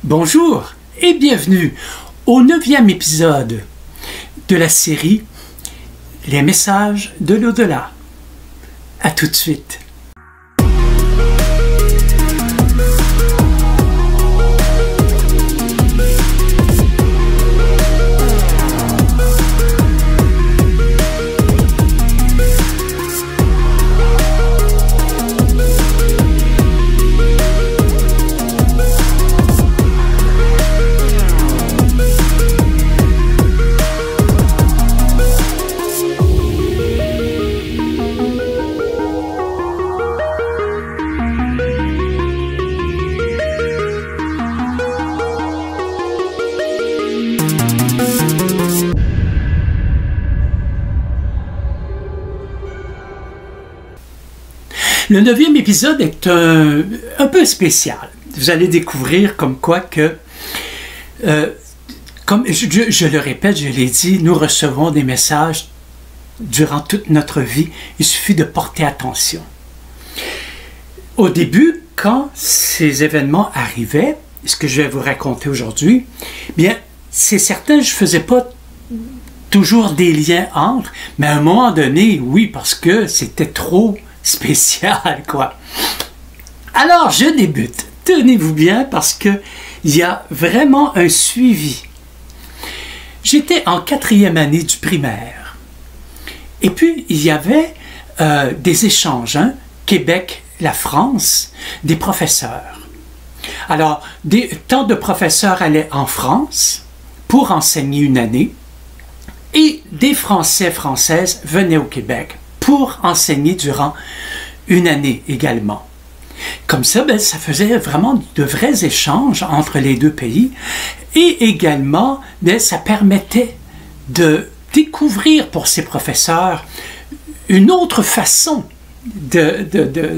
Bonjour et bienvenue au 9e épisode de la série Les messages de l'au-delà. À tout de suite. Le 9e épisode est un peu spécial. Vous allez découvrir comme quoi que, comme je le répète, je l'ai dit, nous recevons des messages durant toute notre vie. Il suffit de porter attention. Au début, quand ces événements arrivaient, ce que je vais vous raconter aujourd'hui, bien, c'est certain, je ne faisais pas toujours des liens entre, mais à un moment donné, oui, parce que c'était trop spécial, quoi. Alors, je débute. Tenez-vous bien parce que il y a vraiment un suivi. J'étais en 4e année du primaire. Et puis, il y avait des échanges, hein, Québec, la France, des professeurs. Alors, tant de professeurs allaient en France pour enseigner une année et des Françaises venaient au Québec pour enseigner durant une année également. Comme ça, ben, ça faisait vraiment de vrais échanges entre les deux pays et également, ben, ça permettait de découvrir pour ces professeurs une autre façon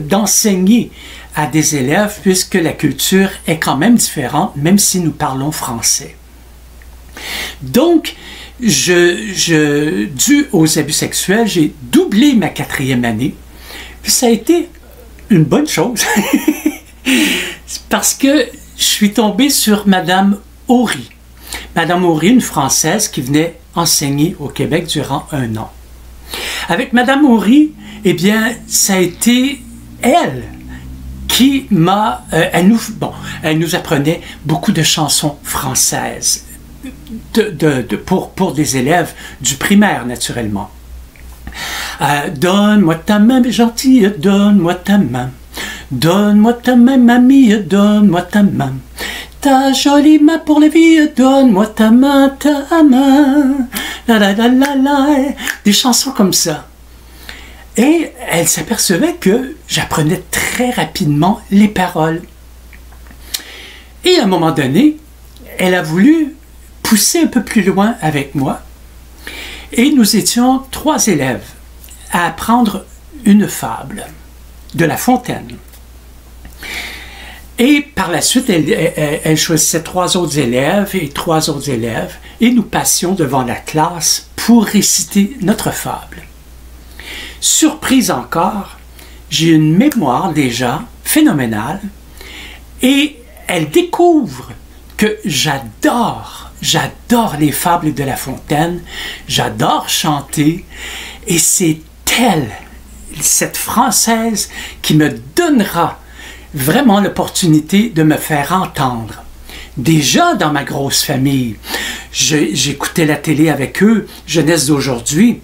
d'enseigner à des élèves puisque la culture est quand même différente, même si nous parlons français. Donc, dû aux abus sexuels, j'ai doublé ma 4e année. Puis ça a été une bonne chose. Parce que je suis tombé sur Madame Horry. Madame Horry, une Française qui venait enseigner au Québec durant 1 an. Avec Madame Horry, eh bien, ça a été elle qui m'a... elle nous apprenait beaucoup de chansons françaises. Pour des élèves du primaire, naturellement. Donne-moi ta main, gentille, donne-moi ta main. Donne-moi ta main, mamie, donne-moi ta main. Ta jolie main pour les filles, donne-moi ta main, ta main. La la la la la. Des chansons comme ça. Et elle s'apercevait que j'apprenais très rapidement les paroles. Et à un moment donné, elle a voulu pousser un peu plus loin avec moi. Et nous étions 3 élèves à apprendre une fable de La Fontaine. Et par la suite, elle choisissait 3 autres élèves et 3 autres élèves et nous passions devant la classe pour réciter notre fable. Surprise encore, j'ai une mémoire déjà phénoménale et elle découvre que j'adore les fables de La Fontaine, j'adore chanter, et c'est elle, cette Française, qui me donnera vraiment l'opportunité de me faire entendre. Déjà dans ma grosse famille, j'écoutais la télé avec eux, Jeunesse d'aujourd'hui,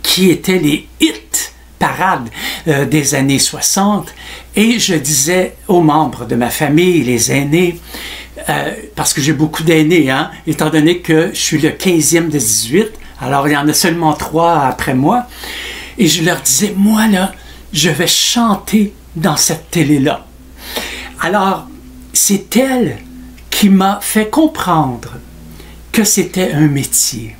qui étaient les hits parades des années 60, et je disais aux membres de ma famille, les aînés, parce que j'ai beaucoup d'aînés, hein, étant donné que je suis le 15e de 18, alors il y en a seulement 3 après moi, et je leur disais, moi là, je vais chanter dans cette télé-là. Alors, c'est elle qui m'a fait comprendre que c'était un métier,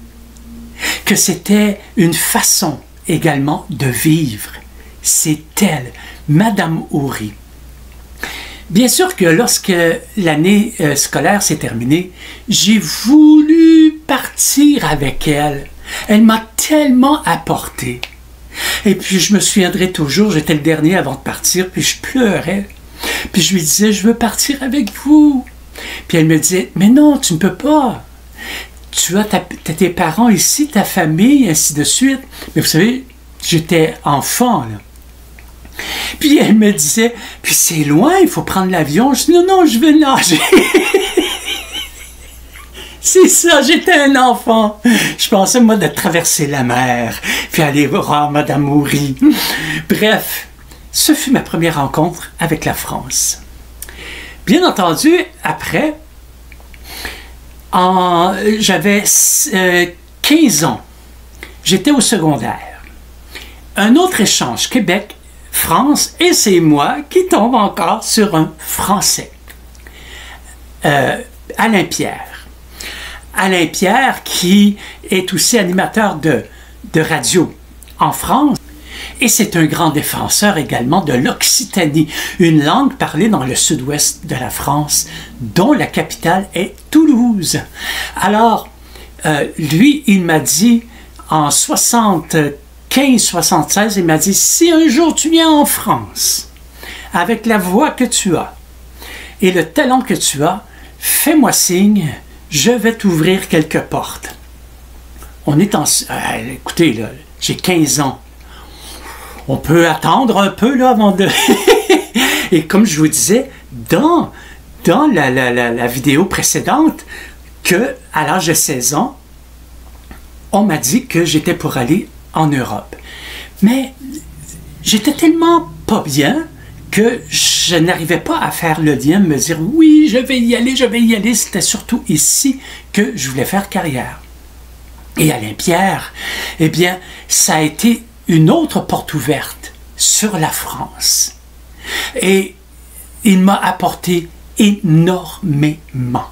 que c'était une façon également de vivre. C'est elle, Madame Horry. Bien sûr que lorsque l'année scolaire s'est terminée, j'ai voulu partir avec elle. Elle m'a tellement apporté. Et puis je me souviendrai toujours, j'étais le dernier avant de partir, puis je pleurais. Puis je lui disais, je veux partir avec vous. Puis elle me disait, mais non, tu ne peux pas. Tu as tes parents ici, ta famille, ainsi de suite. Mais vous savez, j'étais enfant, là. Puis elle me disait, puis c'est loin, il faut prendre l'avion. Je dis, non, non, je vais nager. C'est ça, j'étais un enfant. Je pensais, moi, de traverser la mer, puis aller voir Madame Moury. Bref, ce fut ma première rencontre avec la France. Bien entendu, après, j'avais 15 ans. J'étais au secondaire. Un autre échange, Québec-France, et c'est moi qui tombe encore sur un Français. Alain Pierre. Alain Pierre, qui est aussi animateur de radio en France, et c'est un grand défenseur également de l'Occitanie, une langue parlée dans le sud-ouest de la France, dont la capitale est Toulouse. Alors, lui, il m'a dit, en 75-76, il m'a dit, si un jour tu viens en France, avec la voix que tu as, et le talent que tu as, fais-moi signe, je vais t'ouvrir quelques portes. On est en... écoutez, là, j'ai 15 ans. On peut attendre un peu, là, avant de... Et comme je vous disais, dans la vidéo précédente, qu'à l'âge de 16 ans, on m'a dit que j'étais pour aller en Europe. Mais j'étais tellement pas bien que je n'arrivais pas à faire le lien, me dire « oui, je vais y aller, je vais y aller ». C'était surtout ici que je voulais faire carrière. Et Alain Pierre, eh bien, ça a été une autre porte ouverte sur la France. Et il m'a apporté énormément.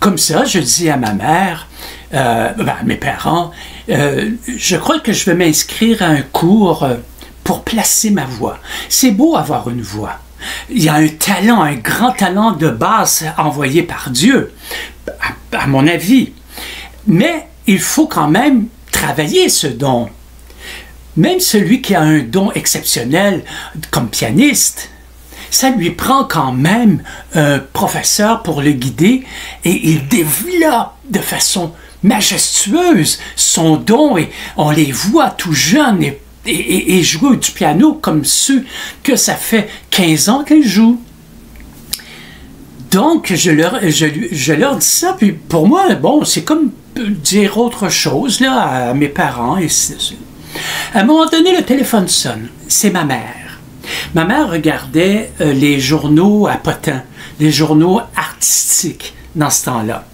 Comme ça, je dis à ma mère, à mes parents, je crois que je vais m'inscrire à un cours pour placer ma voix. C'est beau avoir une voix. Il y a un talent, un grand talent de basse envoyé par Dieu, à mon avis. Mais il faut quand même travailler ce don. Même celui qui a un don exceptionnel comme pianiste, ça lui prend quand même un professeur pour le guider et il développe de façon majestueuse son don et on les voit tout jeunes et jouer du piano comme ceux que ça fait 15 ans qu'ils jouent. Donc, je leur dis ça, puis pour moi, bon, c'est comme dire autre chose là, à mes parents. Et à un moment donné, le téléphone sonne. C'est ma mère. Ma mère regardait les journaux à potins, les journaux artistiques dans ce temps-là.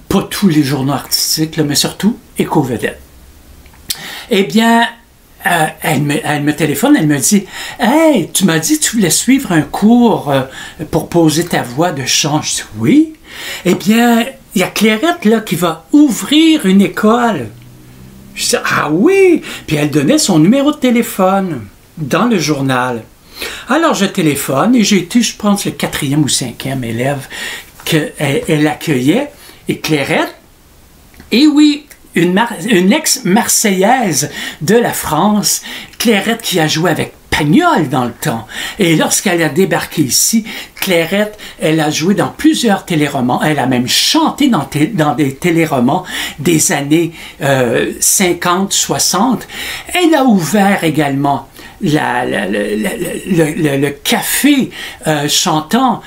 Pas tous les journaux artistiques, là, mais surtout Éco-Vedette. Eh bien, elle me téléphone, elle me dit « Hey, tu m'as dit que tu voulais suivre un cours pour poser ta voix de chant. » Je dis « Oui. » Eh bien, il y a Clairette là, qui va ouvrir une école. Je dis « Ah oui. » Puis elle donnait son numéro de téléphone dans le journal. Alors je téléphone et j'ai été, je pense, le 4e ou 5e élève qu'elle accueillait. Et Clairette, et oui, une ex-marseillaise de la France, Clairette qui a joué avec Pagnol dans le temps. Et lorsqu'elle a débarqué ici, Clairette, elle a joué dans plusieurs téléromans. Elle a même chanté dans des téléromans des années 50, 60. Elle a ouvert également le café chantant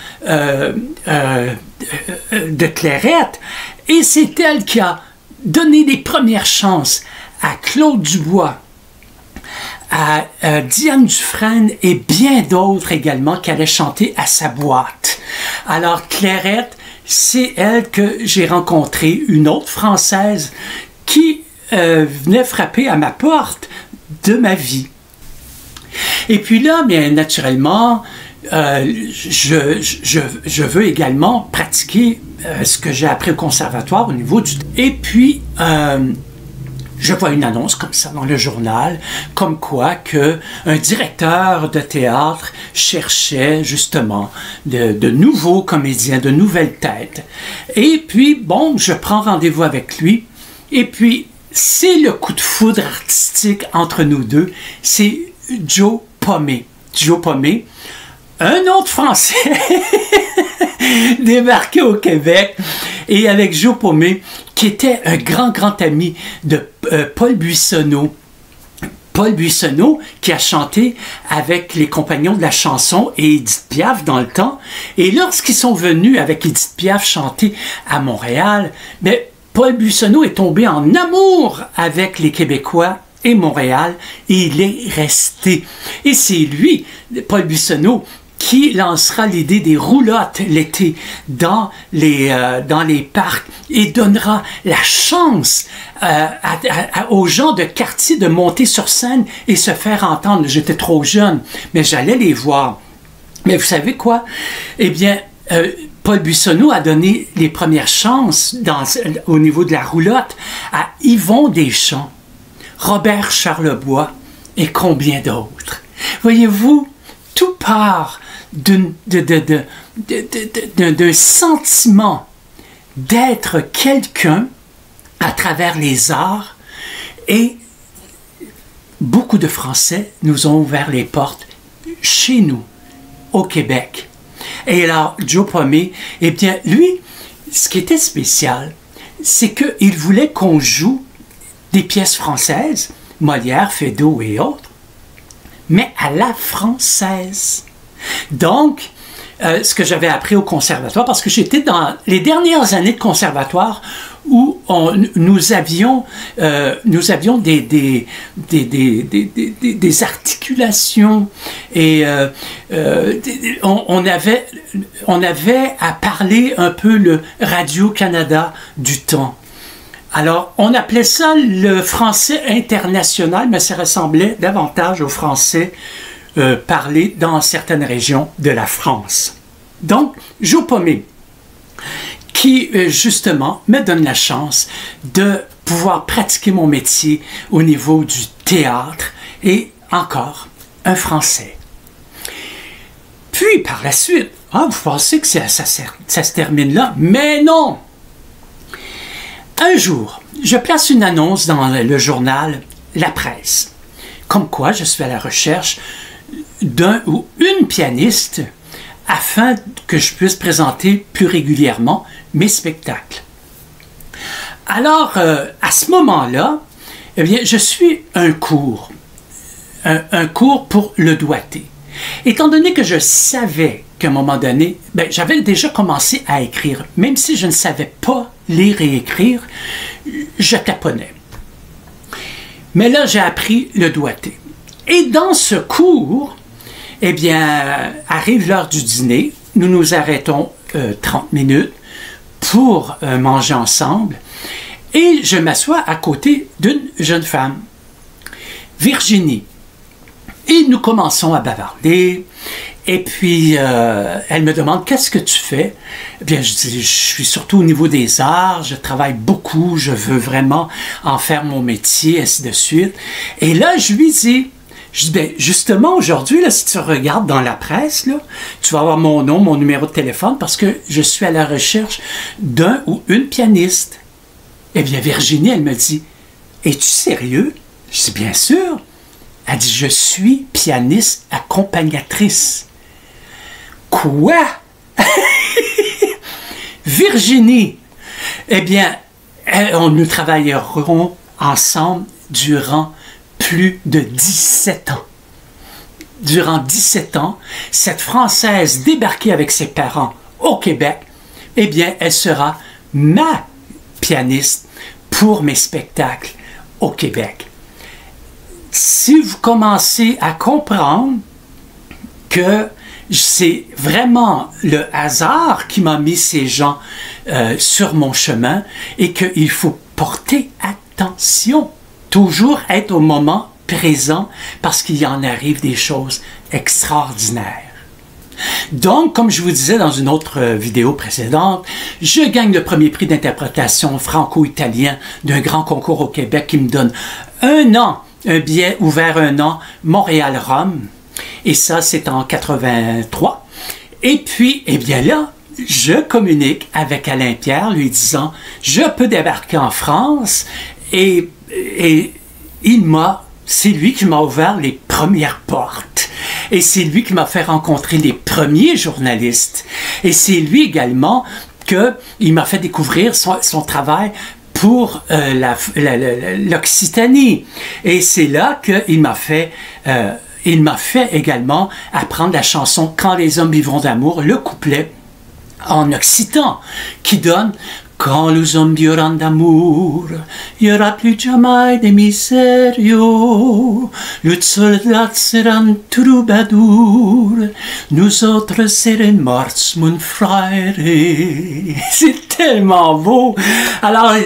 de Clairette. Et c'est elle qui a donné les premières chances à Claude Dubois, à Diane Dufresne et bien d'autres également qui allaient chanter à sa boîte. Alors Clairette, c'est elle que j'ai rencontré, une autre Française qui venait frapper à ma porte de ma vie. Et puis là, bien naturellement, je veux également pratiquer ce que j'ai appris au conservatoire au niveau du... Et puis, je vois une annonce comme ça dans le journal, comme quoi que un directeur de théâtre cherchait justement de nouveaux comédiens, de nouvelles têtes. Et puis, bon, je prends rendez-vous avec lui. Et puis, c'est le coup de foudre artistique entre nous deux. C'est Joe Pomé. Joe Pomé, un autre Français débarqué au Québec et avec Joe Paumé, qui était un grand ami de Paul Buissonneau. Paul Buissonneau, qui a chanté avec les Compagnons de la chanson et Édith Piaf dans le temps. Et lorsqu'ils sont venus avec Édith Piaf chanter à Montréal, ben, Paul Buissonneau est tombé en amour avec les Québécois et Montréal, et il est resté. Et c'est lui, Paul Buissonneau, qui lancera l'idée des roulottes l'été dans les parcs et donnera la chance aux gens de quartier de monter sur scène et se faire entendre. J'étais trop jeune, mais j'allais les voir. Mais vous savez quoi? Eh bien, Paul Buissonneau a donné les premières chances au niveau de la roulotte à Yvon Deschamps, Robert Charlebois et combien d'autres. Voyez-vous, tout part d'un sentiment d'être quelqu'un à travers les arts, et beaucoup de Français nous ont ouvert les portes chez nous, au Québec. Et alors, Joe Paumé, eh bien, lui, ce qui était spécial, c'est qu'il voulait qu'on joue des pièces françaises, Molière, Feydeau et autres, mais à la française. Donc, ce que j'avais appris au conservatoire, parce que j'étais dans les dernières années de conservatoire où nous avions des articulations et on avait à parler un peu le Radio-Canada du temps. Alors, on appelait ça le français international, mais ça ressemblait davantage au français parlé dans certaines régions de la France. Donc, Joe Paumé, qui justement me donne la chance de pouvoir pratiquer mon métier au niveau du théâtre et encore un français. Puis, par la suite, vous pensez que ça se termine là, mais non! Un jour, je place une annonce dans le journal La Presse, comme quoi je suis à la recherche d'un ou une pianiste afin que je puisse présenter plus régulièrement mes spectacles. Alors, à ce moment-là, eh bien, je suis un cours pour le doigté. Étant donné que je savais qu'à un moment donné, j'avais déjà commencé à écrire, même si je ne savais pas lire et écrire, je taponnais. Mais là, j'ai appris le doigté. Et dans ce cours, eh bien, arrive l'heure du dîner, nous nous arrêtons 30 minutes pour manger ensemble, et je m'assois à côté d'une jeune femme, Virginie. Et nous commençons à bavarder, et puis elle me demande « Qu'est-ce que tu fais? » Eh bien, je dis « Je suis surtout au niveau des arts, je travaille beaucoup, je veux vraiment en faire mon métier, ainsi de suite. » Et là, je lui dis, ben, justement, aujourd'hui, si tu regardes dans la presse, là, tu vas avoir mon nom, mon numéro de téléphone, parce que je suis à la recherche d'un ou une pianiste. Eh bien, Virginie, elle me dit, « Es-tu sérieux? » Je dis, « Bien sûr. » Elle dit, « Je suis pianiste accompagnatrice. » Quoi? Virginie, eh bien, nous travaillerons ensemble durant plus de 17 ans. Durant 17 ans, cette Française débarquée avec ses parents au Québec, eh bien, elle sera ma pianiste pour mes spectacles au Québec. Si vous commencez à comprendre que c'est vraiment le hasard qui m'a mis ces gens sur mon chemin et qu'il faut porter attention, toujours être au moment présent parce qu'il y en arrive des choses extraordinaires. Donc, comme je vous disais dans une autre vidéo précédente, je gagne le premier prix d'interprétation franco-italien d'un grand concours au Québec qui me donne un billet ouvert 1 an, Montréal-Rome. Et ça, c'est en 83. Et puis, eh bien là, je communique avec Alain Pierre, lui disant, je peux débarquer en France. Et c'est lui qui m'a ouvert les premières portes. Et c'est lui qui m'a fait rencontrer les premiers journalistes. Et c'est lui également qu'il m'a fait découvrir son travail pour l'Occitanie. Et c'est là qu'il m'a fait... il m'a fait également apprendre la chanson « Quand les hommes vivront d'amour », le couplet en occitan, qui donne « Quand les hommes vivront d'amour, il n'y aura plus jamais de miserio. Les soldats seront troubadours, nous autres serons morts, mon frère. » C'est tellement beau. Alors,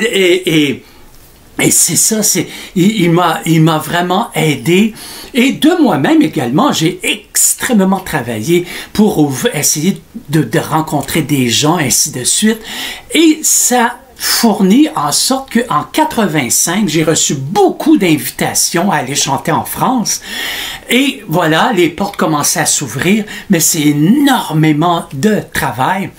et c'est ça, il m'a vraiment aidé. Et de moi-même également, j'ai extrêmement travaillé pour essayer de rencontrer des gens, ainsi de suite. Et ça fournit en sorte qu'en 85, j'ai reçu beaucoup d'invitations à aller chanter en France. Et voilà, les portes commençaient à s'ouvrir, mais c'est énormément de travail.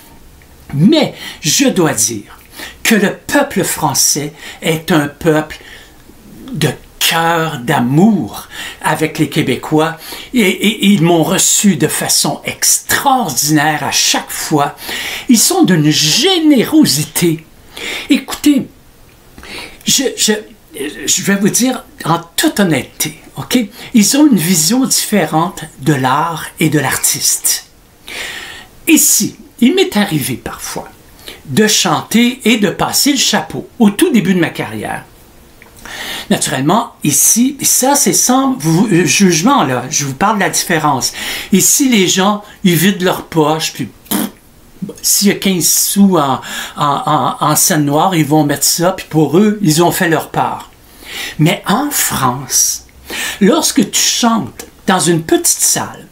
Mais je dois dire que le peuple français est un peuple de cœur, d'amour avec les Québécois, et ils m'ont reçu de façon extraordinaire à chaque fois. Ils sont d'une générosité. Écoutez, je vais vous dire en toute honnêteté, ok? Ils ont une vision différente de l'art et de l'artiste. Ici, il m'est arrivé parfois de chanter et de passer le chapeau au tout début de ma carrière. Naturellement, ici, ça c'est sans jugement, là, je vous parle de la différence. Ici, les gens, ils vident leur poche, puis s'il y a 15 sous en scène noire, ils vont mettre ça, puis pour eux, ils ont fait leur part. Mais en France, lorsque tu chantes dans une petite salle,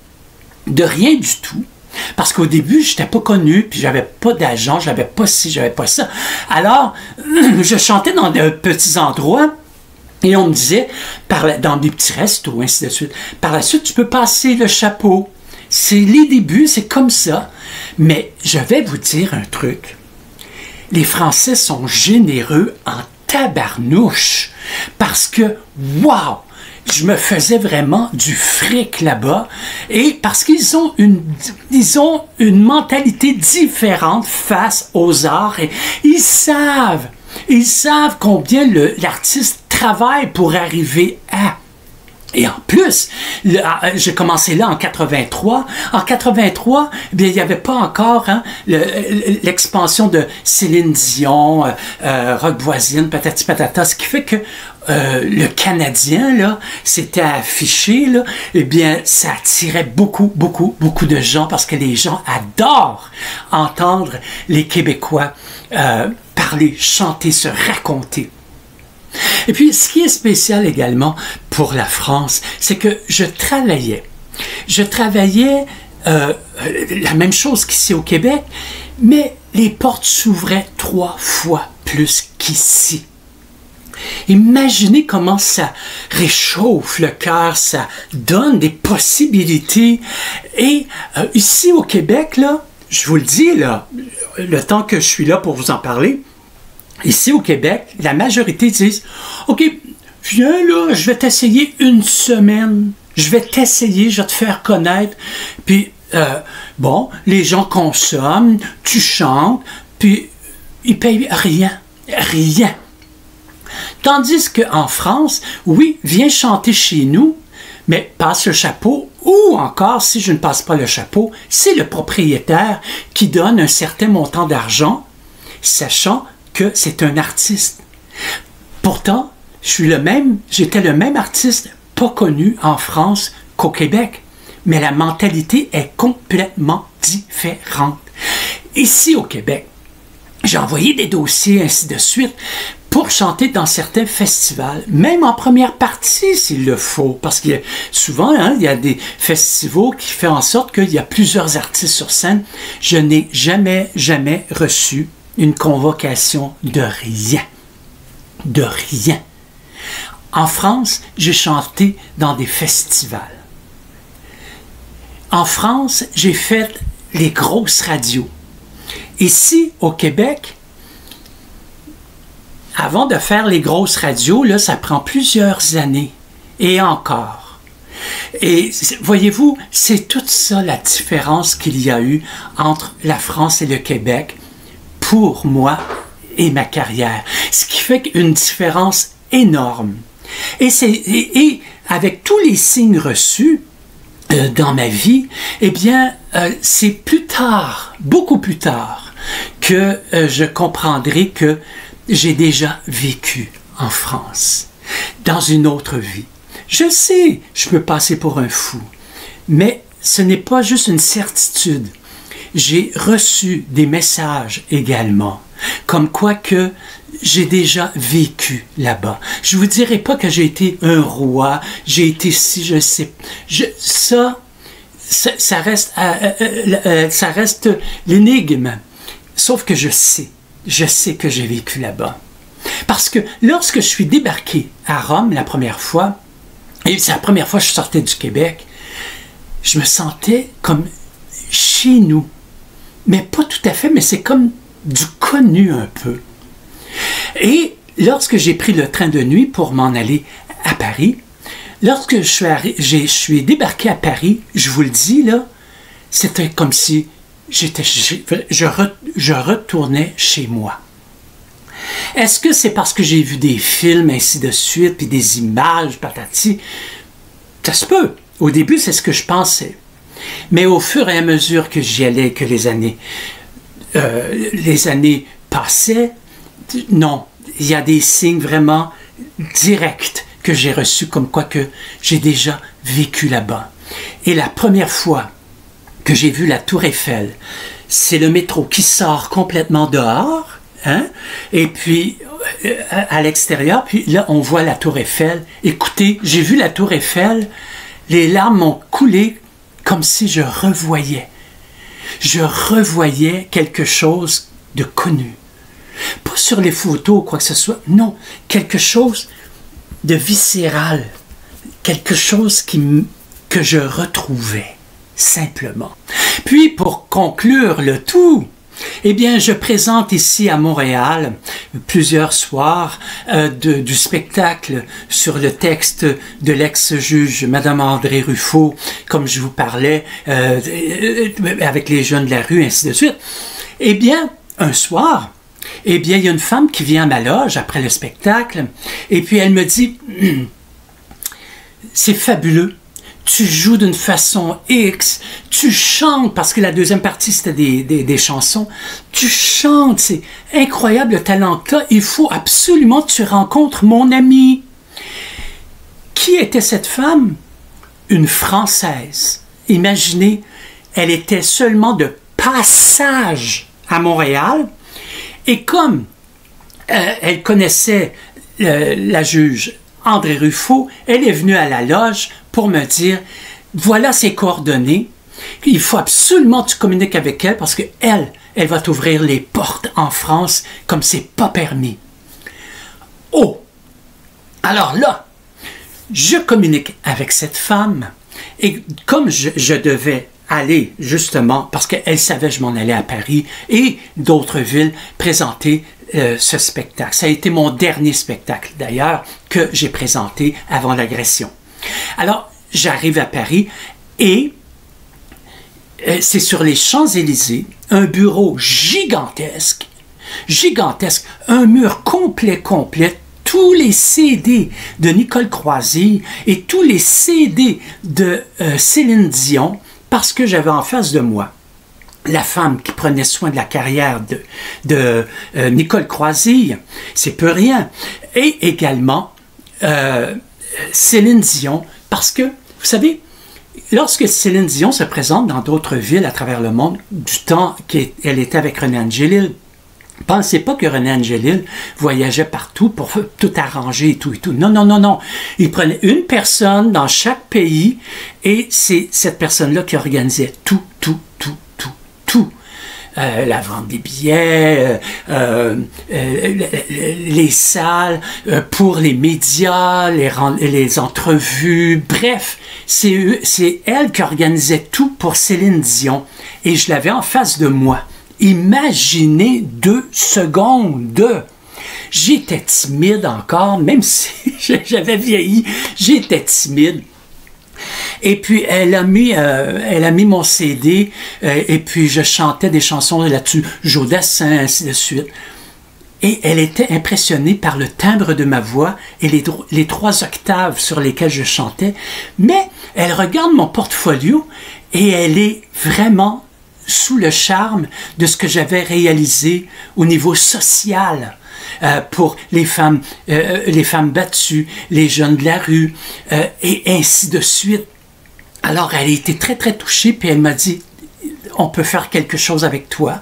de rien du tout, parce qu'au début, je n'étais pas connu, puis j'avais pas d'agent, j'avais pas ci, j'avais pas ça. Alors, je chantais dans de petits endroits, et on me disait, dans des petits restos, ainsi de suite, par la suite, tu peux passer le chapeau. C'est les débuts, c'est comme ça. Mais je vais vous dire un truc. Les Français sont généreux en tabarnouche, parce que, wow! Je me faisais vraiment du fric là-bas, et parce qu'ils ont une mentalité différente face aux arts, et ils savent combien l'artiste travaille pour arriver à. Et en plus, j'ai commencé là en 83. En 83, bien, il n'y avait pas encore l'expansion de Céline Dion, Rock Voisine, patati patata, ce qui fait que le Canadien, là, s'était affiché, là, eh bien, ça attirait beaucoup de gens parce que les gens adorent entendre les Québécois parler, chanter, se raconter. Et puis, ce qui est spécial également pour la France, c'est que je travaillais la même chose qu'ici au Québec, mais les portes s'ouvraient 3 fois plus qu'ici. Imaginez comment ça réchauffe le cœur, ça donne des possibilités. Et ici au Québec, là, je vous le dis, là, le temps que je suis là pour vous en parler, ici au Québec, la majorité disent « OK, viens là, je vais t'essayer une semaine, je vais t'essayer, je vais te faire connaître. » Puis, bon, les gens consomment, tu chantes, puis ils payent rien. Tandis qu'en France, oui, viens chanter chez nous, mais passe le chapeau, ou encore, si je ne passe pas le chapeau, c'est le propriétaire qui donne un certain montant d'argent, sachant que c'est un artiste. Pourtant, j'étais le même artiste, pas connu en France qu'au Québec, mais la mentalité est complètement différente. Ici au Québec, j'ai envoyé des dossiers, ainsi de suite, pour chanter dans certains festivals, même en première partie s'il le faut, parce que souvent, il y a des festivals qui font en sorte qu'il y a plusieurs artistes sur scène. Je n'ai jamais reçu une convocation de rien. De rien. En France, j'ai chanté dans des festivals. En France, j'ai fait les grosses radios. Ici, au Québec, avant de faire les grosses radios, là, ça prend plusieurs années. Et encore. Et voyez-vous, c'est toute ça la différence qu'il y a eu entre la France et le Québec pour moi et ma carrière. Ce qui fait une différence énorme. Et avec tous les signes reçus dans ma vie, eh bien, c'est plus tard, beaucoup plus tard, que je comprendrai que j'ai déjà vécu en France, dans une autre vie. Je sais, je peux passer pour un fou, mais ce n'est pas juste une certitude. J'ai reçu des messages également, comme quoi que j'ai déjà vécu là-bas. Je vous dirai pas que j'ai été un roi, j'ai été si, je sais, ça reste l'énigme. Sauf que je sais que j'ai vécu là-bas. Parce que lorsque je suis débarqué à Rome la première fois, et c'est la première fois que je sortais du Québec, je me sentais comme chez nous. Mais pas tout à fait, mais c'est comme du connu un peu. Et lorsque j'ai pris le train de nuit pour m'en aller à Paris, lorsque je suis débarqué à Paris, je vous le dis là, c'était comme si je retournais chez moi. Est-ce que c'est parce que j'ai vu des films, ainsi de suite, puis des images, patati? Ça se peut. Au début, c'est ce que je pensais. Mais au fur et à mesure que j'y allais, que les années passaient, non, il y a des signes vraiment directs que j'ai reçus, comme quoi que j'ai déjà vécu là-bas. Et la première fois que j'ai vu la Tour Eiffel, c'est le métro qui sort complètement dehors, hein? Et puis à l'extérieur, puis là on voit la Tour Eiffel. Écoutez, j'ai vu la Tour Eiffel, les larmes m'ont coulé comme si je revoyais quelque chose de connu. Pas sur les photos ou quoi que ce soit, non, quelque chose de viscéral, quelque chose que je retrouvais, simplement. Puis, pour conclure le tout, eh bien, je présente ici à Montréal plusieurs soirs du spectacle sur le texte de l'ex-juge Madame André Ruffo, comme je vous parlais, avec les jeunes de la rue, ainsi de suite. Eh bien, un soir, eh bien, il y a une femme qui vient à ma loge après le spectacle, et puis elle me dit « C'est fabuleux. Tu joues d'une façon X, tu chantes, parce que la deuxième partie, c'était des chansons. Tu chantes, c'est incroyable le talent que tu as. Il faut absolument que tu rencontres mon amie. » Qui était cette femme? Une Française. Imaginez, elle était seulement de passage à Montréal, et comme elle connaissait la juge André Ruffo, elle est venue à la loge pour me dire, voilà ses coordonnées, il faut absolument que tu communiques avec elle parce qu'elle va t'ouvrir les portes en France comme c'est pas permis. Oh! Alors là, je communique avec cette femme et comme je devais aller justement, parce qu'elle savait que je m'en allais à Paris et d'autres villes présenter ce spectacle. Ça a été mon dernier spectacle d'ailleurs que j'ai présenté avant l'agression. Alors, j'arrive à Paris et c'est sur les Champs-Élysées, un bureau gigantesque, un mur complet, tous les CD de Nicole Croisille et tous les CD de Céline Dion, parce que j'avais en face de moi la femme qui prenait soin de la carrière de Nicole Croisille, c'est peu rien, et également Céline Dion, parce que, vous savez, lorsque Céline Dion se présente dans d'autres villes à travers le monde, du temps qu'elle était avec René Angélil, pensez pas que René Angélil voyageait partout pour tout arranger et tout et tout. Non, non, non, non. Il prenait une personne dans chaque pays et c'est cette personne-là qui organisait tout. La vente des billets, les salles, pour les médias, les entrevues, bref, c'est elle qui organisait tout pour Céline Dion. Et je l'avais en face de moi. Imaginez 2 secondes. J'étais timide encore, même si j'avais vieilli, j'étais timide. Et puis, elle a mis mon CD, et puis je chantais des chansons là-dessus, Jodassin, ainsi de suite. Et elle était impressionnée par le timbre de ma voix et les 3 octaves sur lesquelles je chantais. Mais elle regarde mon portfolio et elle est vraiment sous le charme de ce que j'avais réalisé au niveau social pour les femmes battues, les jeunes de la rue, et ainsi de suite. Alors, elle a été très, très touchée, puis elle m'a dit, on peut faire quelque chose avec toi,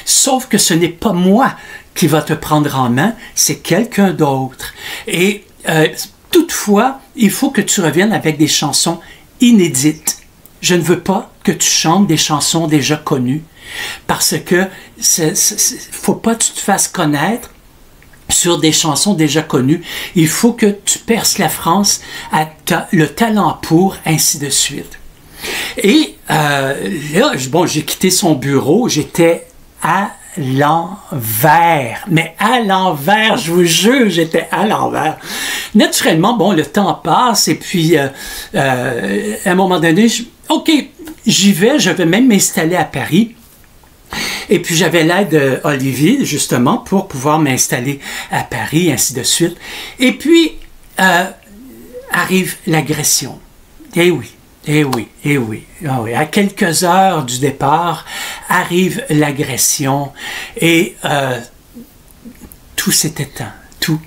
sauf que ce n'est pas moi qui va te prendre en main, c'est quelqu'un d'autre. Et toutefois, il faut que tu reviennes avec des chansons inédites. Je ne veux pas que tu chantes des chansons déjà connues, parce que faut pas que tu te fasses connaître sur des chansons déjà connues. Il faut que tu perces la France, tu as le talent pour, ainsi de suite. Et là, bon, j'ai quitté son bureau, j'étais à l'envers. Mais à l'envers, je vous jure, j'étais à l'envers. Naturellement, bon, le temps passe et puis à un moment donné, OK, j'y vais, je vais même m'installer à Paris. Et puis j'avais l'aide d'Olivier, justement, pour pouvoir m'installer à Paris, ainsi de suite. Et puis arrive l'agression. Eh oui. Eh oui, eh oui, oh oui. À quelques heures du départ, arrive l'agression et tout s'est éteint, tout.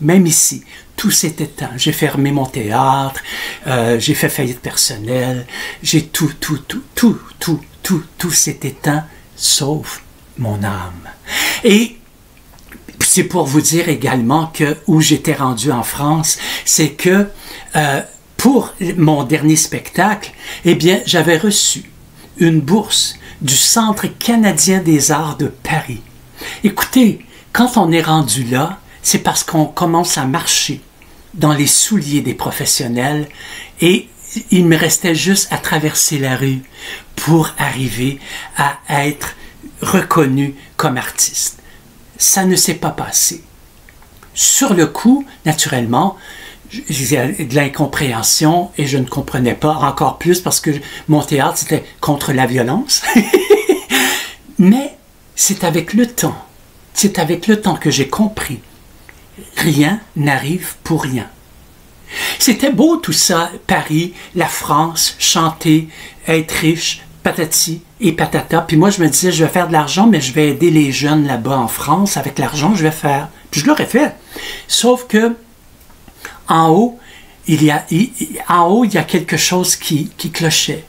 Même ici, tout s'est éteint. J'ai fermé mon théâtre, j'ai fait faillite personnelle, j'ai tout s'est éteint, sauf mon âme. Et c'est pour vous dire également que où j'étais rendu en France, c'est que pour mon dernier spectacle, eh bien, j'avais reçu une bourse du Centre canadien des arts de Paris. Écoutez, quand on est rendu là, c'est parce qu'on commence à marcher dans les souliers des professionnels et il me restait juste à traverser la rue pour arriver à être reconnu comme artiste. Ça ne s'est pas passé. Sur le coup, naturellement, j'ai de l'incompréhension et je ne comprenais pas encore plus parce que mon théâtre, c'était contre la violence. Mais c'est avec le temps que j'ai compris. Rien n'arrive pour rien. C'était beau tout ça, Paris, la France, chanter, être riche, patati et patata. Puis moi, je me disais, je vais faire de l'argent, mais je vais aider les jeunes là-bas en France. Avec l'argent, je vais faire. Puis je l'aurais fait. Sauf que en haut, il y a quelque chose qui clochait.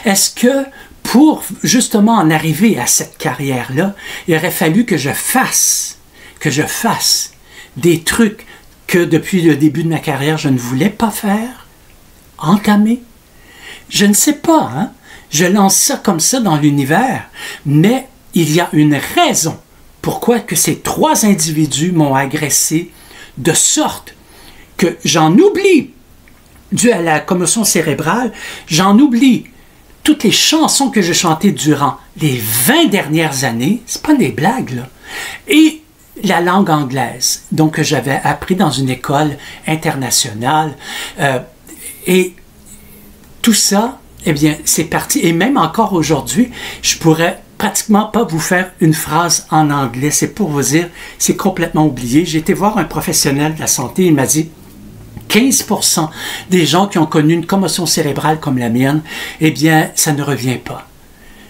Est-ce que pour justement en arriver à cette carrière-là, il aurait fallu que je fasse des trucs que depuis le début de ma carrière, je ne voulais pas faire, entamer? Je ne sais pas, hein? Je lance ça comme ça dans l'univers, mais il y a une raison pourquoi que ces 3 individus m'ont agressé de sorte que j'en oublie, dû à la commotion cérébrale, j'en oublie toutes les chansons que j'ai chantées durant les 20 dernières années, c'est pas des blagues, là, et la langue anglaise, donc que j'avais appris dans une école internationale, et tout ça, eh bien, c'est parti, et même encore aujourd'hui, je pourrais pratiquement pas vous faire une phrase en anglais, c'est pour vous dire, c'est complètement oublié. J'ai été voir un professionnel de la santé, il m'a dit 15% des gens qui ont connu une commotion cérébrale comme la mienne, eh bien, ça ne revient pas.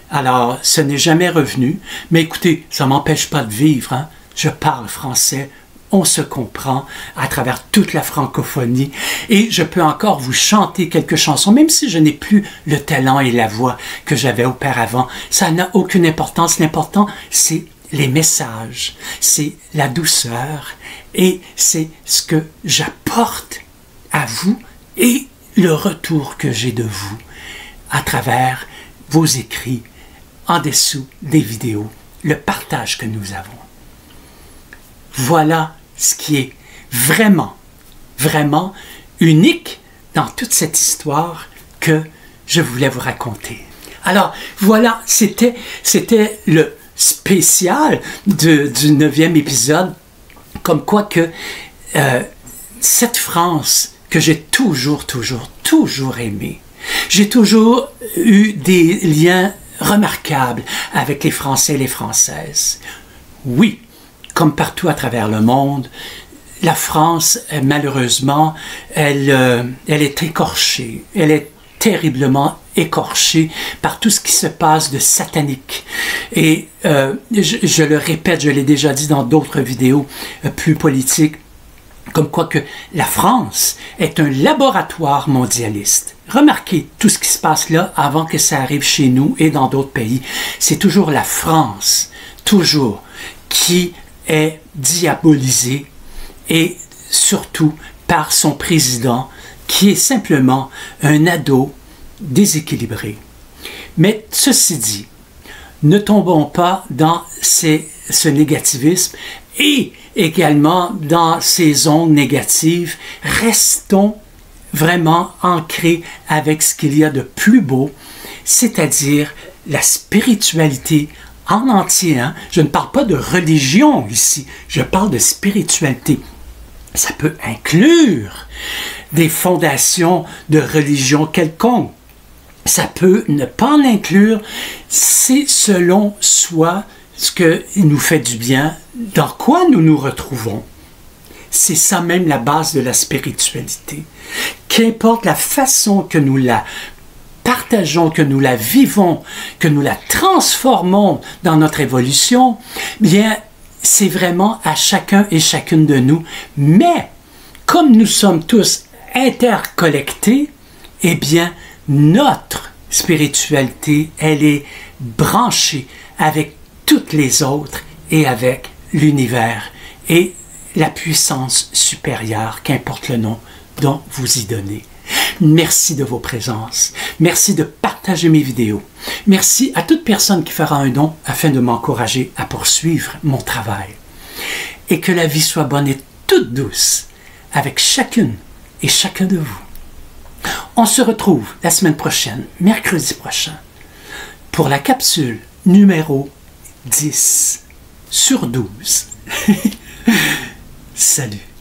Alors, ce n'est jamais revenu, mais écoutez, ça ne m'empêche pas de vivre, hein. Je parle français, on se comprend à travers toute la francophonie et je peux encore vous chanter quelques chansons, même si je n'ai plus le talent et la voix que j'avais auparavant. Ça n'a aucune importance. L'important, c'est les messages, c'est la douceur et c'est ce que j'apporte à vous et le retour que j'ai de vous à travers vos écrits, en dessous des vidéos, le partage que nous avons. Voilà ce qui est vraiment, vraiment unique dans toute cette histoire que je voulais vous raconter. Alors, voilà, c'était le spécial du 9e épisode, comme quoi que cette France que j'ai toujours aimé. J'ai toujours eu des liens remarquables avec les Français et les Françaises. Oui, comme partout à travers le monde, la France, malheureusement, elle est écorchée. Elle est terriblement écorchée par tout ce qui se passe de satanique. Et je le répète, je l'ai déjà dit dans d'autres vidéos plus politiques, comme quoi que la France est un laboratoire mondialiste. Remarquez tout ce qui se passe là avant que ça arrive chez nous et dans d'autres pays. C'est toujours la France, toujours, qui est diabolisée et surtout par son président qui est simplement un ado déséquilibré. Mais ceci dit, ne tombons pas dans ce négativisme et également dans ces ondes négatives. Restons vraiment ancrés avec ce qu'il y a de plus beau, c'est-à-dire la spiritualité en entier. Je ne parle pas de religion ici, je parle de spiritualité. Ça peut inclure des fondations de religion quelconque. Ça peut ne pas l'inclure. C'est selon soi ce qui nous fait du bien, dans quoi nous nous retrouvons. C'est ça même la base de la spiritualité. Qu'importe la façon que nous la partageons, que nous la vivons, que nous la transformons dans notre évolution, bien, c'est vraiment à chacun et chacune de nous. Mais, comme nous sommes tous interconnectés, eh bien, notre spiritualité, elle est branchée avec toutes les autres et avec l'univers et la puissance supérieure, qu'importe le nom dont vous y donnez. Merci de vos présences. Merci de partager mes vidéos. Merci à toute personne qui fera un don afin de m'encourager à poursuivre mon travail. Et que la vie soit bonne et toute douce avec chacune et chacun de vous. On se retrouve la semaine prochaine, mercredi prochain, pour la capsule numéro 10 sur 12. Salut!